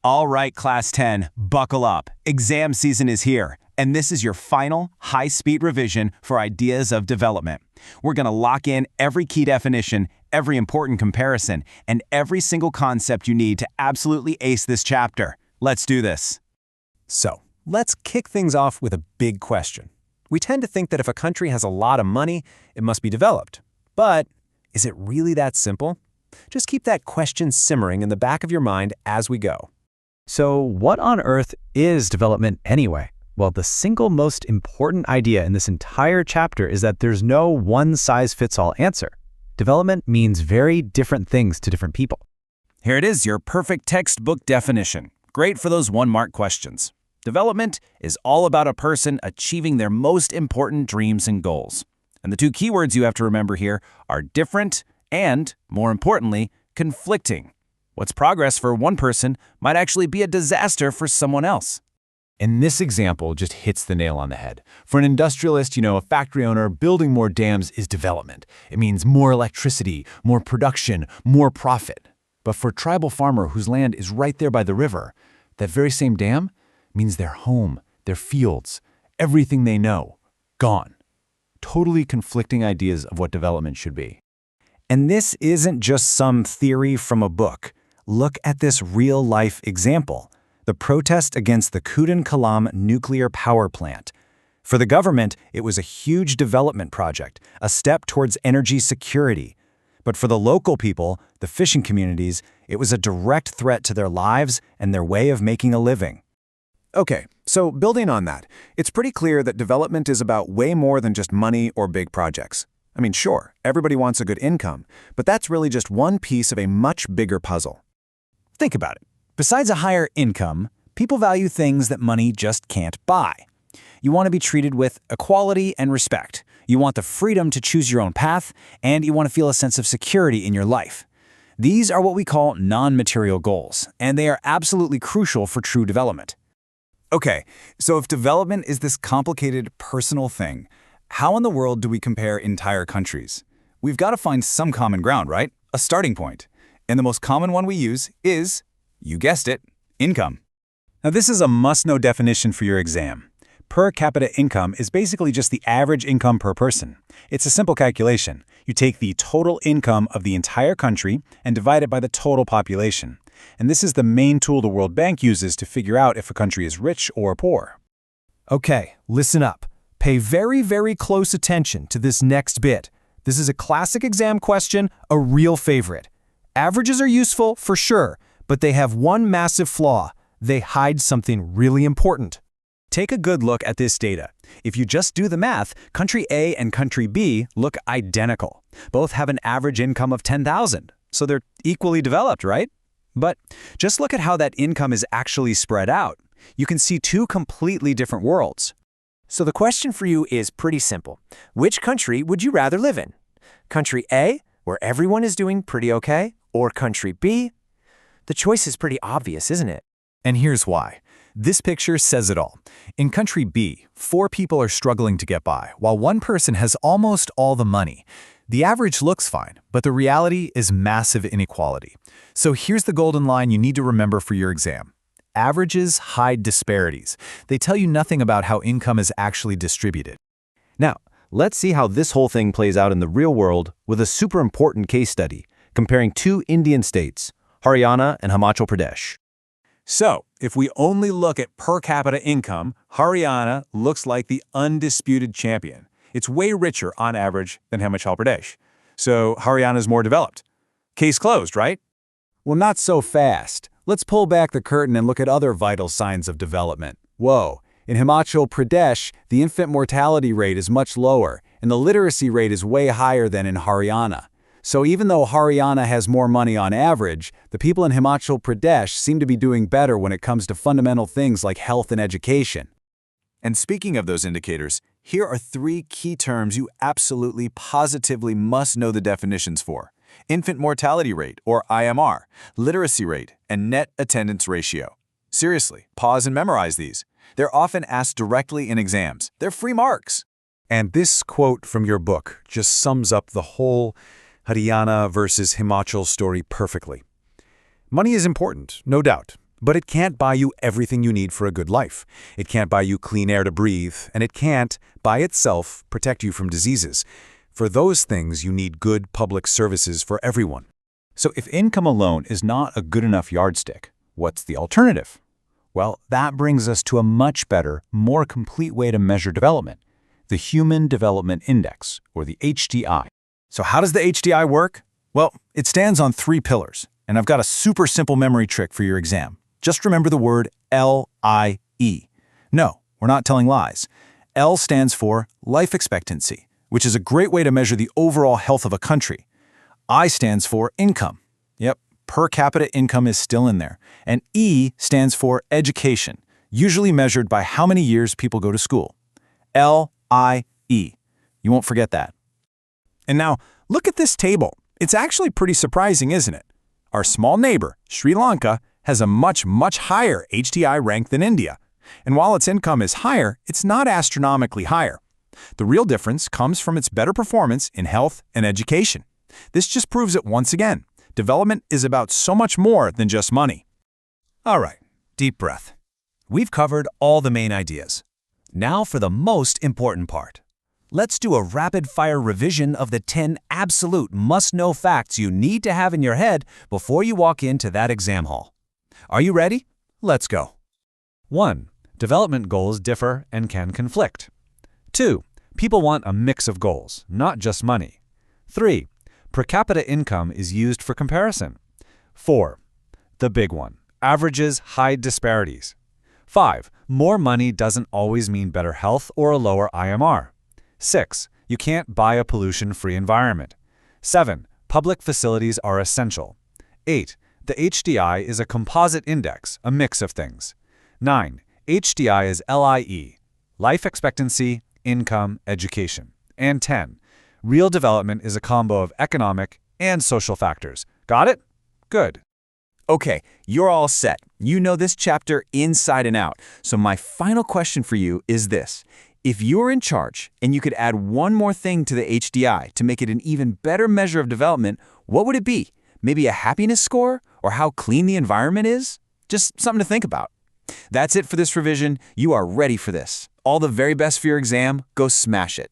All right, Class 10, buckle up. Exam season is here, and this is your final, high-speed revision for ideas of development. We're going to lock in every key definition, every important comparison, and every single concept you need to absolutely ace this chapter. Let's do this. So, let's kick things off with a big question. We tend to think that if a country has a lot of money, it must be developed. But is it really that simple? Just keep that question simmering in the back of your mind as we go. So what on earth is development anyway? Well, the single most important idea in this entire chapter is that there's no one-size-fits-all answer. Development means very different things to different people. Here it is, your perfect textbook definition. Great for those one-mark questions. Development is all about a person achieving their most important dreams and goals. And the two keywords you have to remember here are different and, more importantly, conflicting. What's progress for one person might actually be a disaster for someone else. And this example just hits the nail on the head. For an industrialist, a factory owner, building more dams is development. It means more electricity, more production, more profit. But for a tribal farmer whose land is right there by the river, that very same dam means their home, their fields, everything they know, gone. Totally conflicting ideas of what development should be. And this isn't just some theory from a book. Look at this real-life example, the protest against the Kudankulam nuclear power plant. For the government, it was a huge development project, a step towards energy security. But for the local people, the fishing communities, it was a direct threat to their lives and their way of making a living. Okay, so building on that, it's pretty clear that development is about way more than just money or big projects. I mean, sure, everybody wants a good income, but that's really just one piece of a much bigger puzzle. Think about it. Besides a higher income, people value things that money just can't buy. You want to be treated with equality and respect. You want the freedom to choose your own path, and you want to feel a sense of security in your life. These are what we call non-material goals, and they are absolutely crucial for true development. Okay, so if development is this complicated personal thing, how in the world do we compare entire countries? We've got to find some common ground, right? A starting point. And the most common one we use is, you guessed it, income. Now this is a must-know definition for your exam. Per capita income is basically just the average income per person. It's a simple calculation. You take the total income of the entire country and divide it by the total population. And this is the main tool the World Bank uses to figure out if a country is rich or poor. Okay, listen up. Pay very, very close attention to this next bit. This is a classic exam question, a real favorite. Averages are useful, for sure, but they have one massive flaw. They hide something really important. Take a good look at this data. If you just do the math, country A and country B look identical. Both have an average income of $10,000, so they're equally developed, right? But just look at how that income is actually spread out. You can see two completely different worlds. So the question for you is pretty simple. Which country would you rather live in? Country A, where everyone is doing pretty okay, or country B? The choice is pretty obvious, isn't it? And here's why. This picture says it all. In country B, 4 people are struggling to get by, while one person has almost all the money. The average looks fine, but the reality is massive inequality. So here's the golden line you need to remember for your exam. Averages hide disparities. They tell you nothing about how income is actually distributed. Now, let's see how this whole thing plays out in the real world with a super important case study comparing 2 Indian states, Haryana and Himachal Pradesh. So, if we only look at per capita income, Haryana looks like the undisputed champion. It's way richer on average than Himachal Pradesh. So, Haryana is more developed. Case closed, right? Well, not so fast. Let's pull back the curtain and look at other vital signs of development. Whoa. In Himachal Pradesh, the infant mortality rate is much lower, and the literacy rate is way higher than in Haryana. So even though Haryana has more money on average, the people in Himachal Pradesh seem to be doing better when it comes to fundamental things like health and education. And speaking of those indicators, here are 3 key terms you absolutely, positively must know the definitions for. Infant mortality rate, or IMR, literacy rate, and net attendance ratio. Seriously, pause and memorize these. They're often asked directly in exams. They're free marks. And this quote from your book just sums up the whole Haryana versus Himachal story perfectly. Money is important, no doubt. But it can't buy you everything you need for a good life. It can't buy you clean air to breathe, and it can't, by itself, protect you from diseases. For those things, you need good public services for everyone. So if income alone is not a good enough yardstick, what's the alternative? Well, that brings us to a much better, more complete way to measure development, the Human Development Index, or the HDI. So how does the HDI work? Well, it stands on 3 pillars, and I've got a super simple memory trick for your exam. Just remember the word LIE. No, we're not telling lies. L stands for life expectancy, which is a great way to measure the overall health of a country. I stands for income. Yep, per capita income is still in there. And E stands for education, usually measured by how many years people go to school. LIE. You won't forget that. And now, look at this table. It's actually pretty surprising, isn't it? Our small neighbor, Sri Lanka, has a much higher HDI rank than India. And while its income is higher, it's not astronomically higher. The real difference comes from its better performance in health and education. This just proves it once again. Development is about so much more than just money. All right, deep breath. We've covered all the main ideas. Now for the most important part. Let's do a rapid-fire revision of the 10 absolute must-know facts you need to have in your head before you walk into that exam hall. Are you ready? Let's go. 1. Development goals differ and can conflict. 2. People want a mix of goals, not just money. 3. Per capita income is used for comparison. 4. The big one. Averages hide disparities. 5. More money doesn't always mean better health or a lower IMR. 6. You can't buy a pollution-free environment. 7. Public facilities are essential. 8. The HDI is a composite index, a mix of things. 9. HDI is LIE, life expectancy, income, education. And 10. Real development is a combo of economic and social factors. Got it? Good. Okay, you're all set. You know this chapter inside and out. So my final question for you is this. If you're in charge and you could add one more thing to the HDI to make it an even better measure of development, what would it be? Maybe a happiness score or how clean the environment is? Just something to think about. That's it for this revision. You are ready for this. All the very best for your exam. Go smash it.